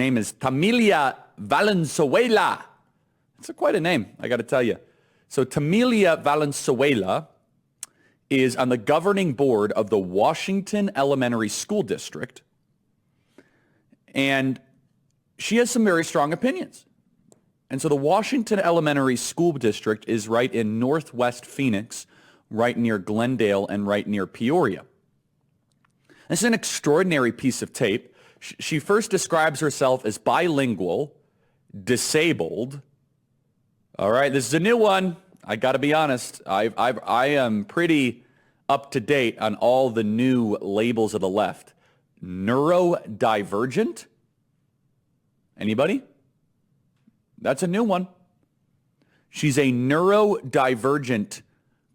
Name is Tamilia Valenzuela. It's quite a name, I got to tell you. So Tamilia Valenzuela is on the governing board of the Washington Elementary School District, and she has some very strong opinions. And so the Washington Elementary School District is right in Northwest Phoenix, right near Glendale and right near Peoria. This is an extraordinary piece of tape. She first describes herself as bilingual, disabled. All right, this is a new one. I got to be honest. I am pretty up to date on all the new labels of the left. Neurodivergent? Anybody? That's a new one. She's a neurodivergent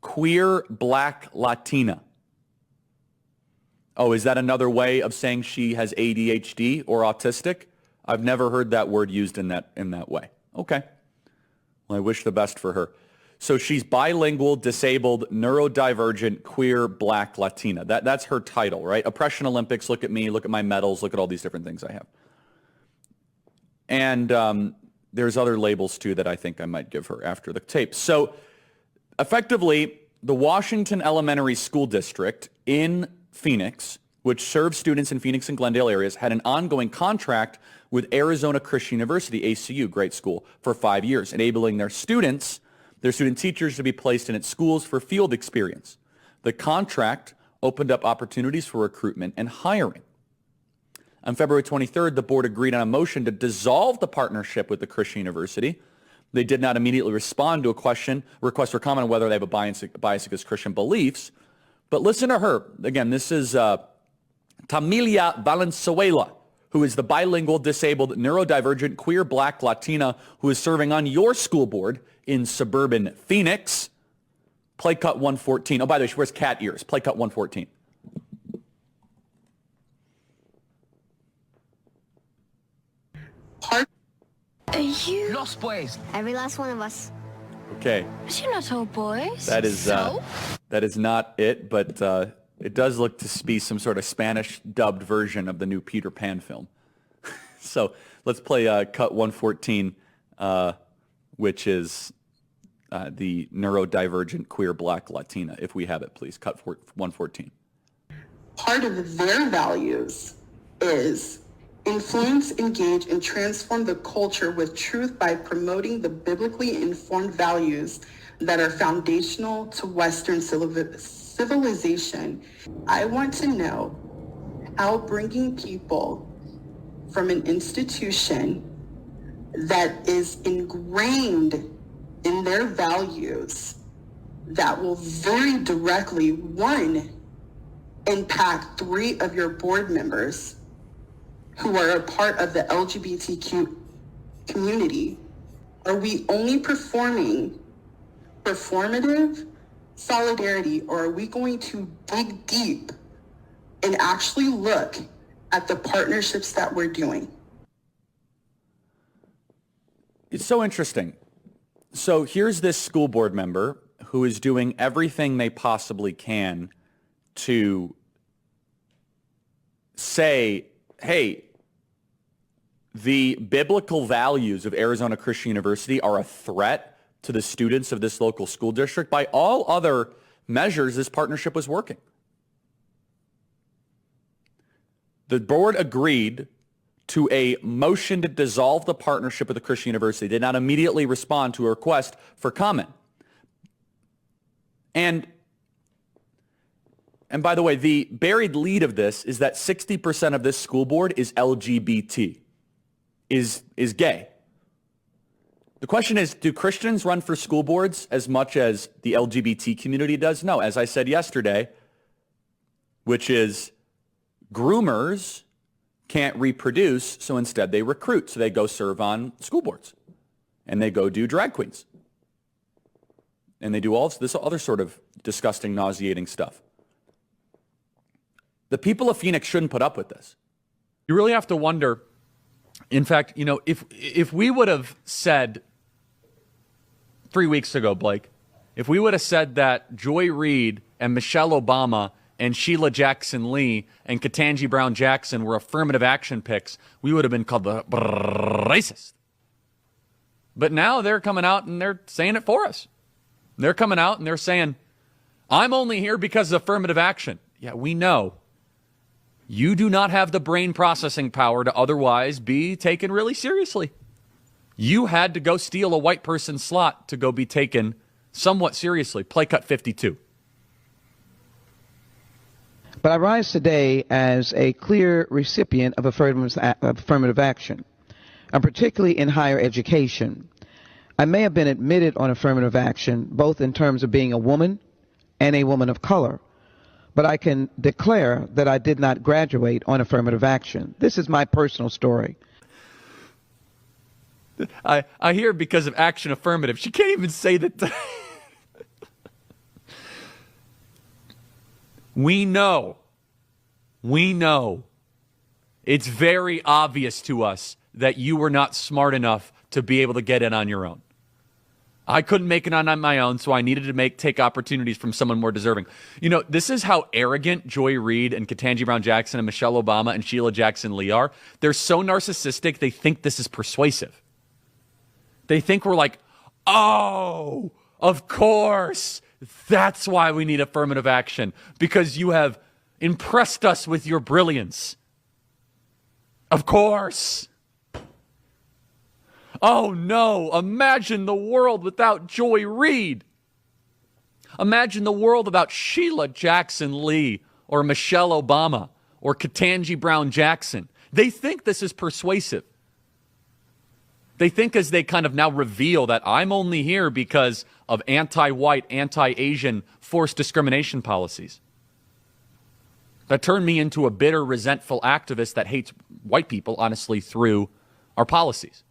queer black Latina. Oh, is that another way of saying she has ADHD or autistic? I've never heard that word used in that way. Okay. Well, I wish the best for her. So she's bilingual, disabled, neurodivergent, queer, black Latina. That's her title, right? Oppression Olympics, look at me, look at my medals, look at all these different things I have. And there's other labels too that I think I might give her after the tape. So effectively, the Washington Elementary School District in Phoenix, which serves students in Phoenix and Glendale areas, had an ongoing contract with Arizona Christian University, ACU, great school, for 5 years, enabling their student teachers to be placed in its schools for field experience. The contract opened up opportunities for recruitment and hiring. On February 23rd, the board agreed on a motion to dissolve the partnership with the Christian University. They did not immediately respond to a request for comment on whether they have a bias against Christian beliefs. But listen to her. Again, this is Tamilia Valenzuela, who is the bilingual, disabled, neurodivergent, queer, black Latina who is serving on your school board in suburban Phoenix. Play cut 114. Oh, by the way, she wears cat ears. Play cut 114. Are you Los boys? every last one of us? Okay. But you're not all boys. That is not it, but it does look to be some sort of Spanish dubbed version of the new Peter Pan film. So let's play cut 114, which is the neurodivergent queer black Latina. If we have it, please. Cut 114. Part of their values is influence, engage, and transform the culture with truth by promoting the biblically informed values that are foundational to Western civilization. I want to know how bringing people from an institution that is ingrained in their values that will very directly, one, impact 3 of your board members who are a part of the LGBTQ community. Are we only performing performative solidarity, or are we going to dig deep and actually look at the partnerships that we're doing? It's so interesting. So here's this school board member who is doing everything they possibly can to say, hey, the biblical values of Arizona Christian University are a threat to the students of this local school district. By all other measures, this partnership was working. The board agreed to a motion to dissolve the partnership with the Christian University. They did not immediately respond to a request for comment. And by the way, the buried lead of this is that 60% of this school board is LGBT, is gay. The question is, do Christians run for school boards as much as the LGBT community does? No, as I said yesterday, which is groomers can't reproduce, so instead they recruit. So they go serve on school boards, and they go do drag queens, and they do all this other sort of disgusting, nauseating stuff. The people of Phoenix shouldn't put up with this. You really have to wonder. In fact, you know, if we would have said 3 weeks ago, Blake, if we would have said that Joy Reid and Michelle Obama and Sheila Jackson Lee and Ketanji Brown Jackson were affirmative action picks, we would have been called the racist. But now they're coming out and they're saying it for us. They're coming out and they're saying, I'm only here because of affirmative action. Yeah, we know. You do not have the brain processing power to otherwise be taken really seriously. You had to go steal a white person's slot to go be taken somewhat seriously. Play cut 52. But I rise today as a clear recipient of affirmative action, and particularly in higher education. I may have been admitted on affirmative action, both in terms of being a woman and a woman of color, but I can declare that I did not graduate on affirmative action. This is my personal story. I hear because of action affirmative. She can't even say that. We know. It's very obvious to us that you were not smart enough to be able to get in on your own. I couldn't make it on my own, so I needed to take opportunities from someone more deserving. You know, this is how arrogant Joy Reid and Ketanji Brown Jackson and Michelle Obama and Sheila Jackson Lee are. They're so narcissistic, they think this is persuasive. They think we're like, oh, of course, that's why we need affirmative action, because you have impressed us with your brilliance. Of course. Oh no, imagine the world without Joy Reid. Imagine the world without Sheila Jackson Lee or Michelle Obama or Ketanji Brown Jackson. They think this is persuasive. They think as they kind of now reveal that I'm only here because of anti-white, anti-Asian forced discrimination policies. That turned me into a bitter, resentful activist that hates white people, honestly, through our policies.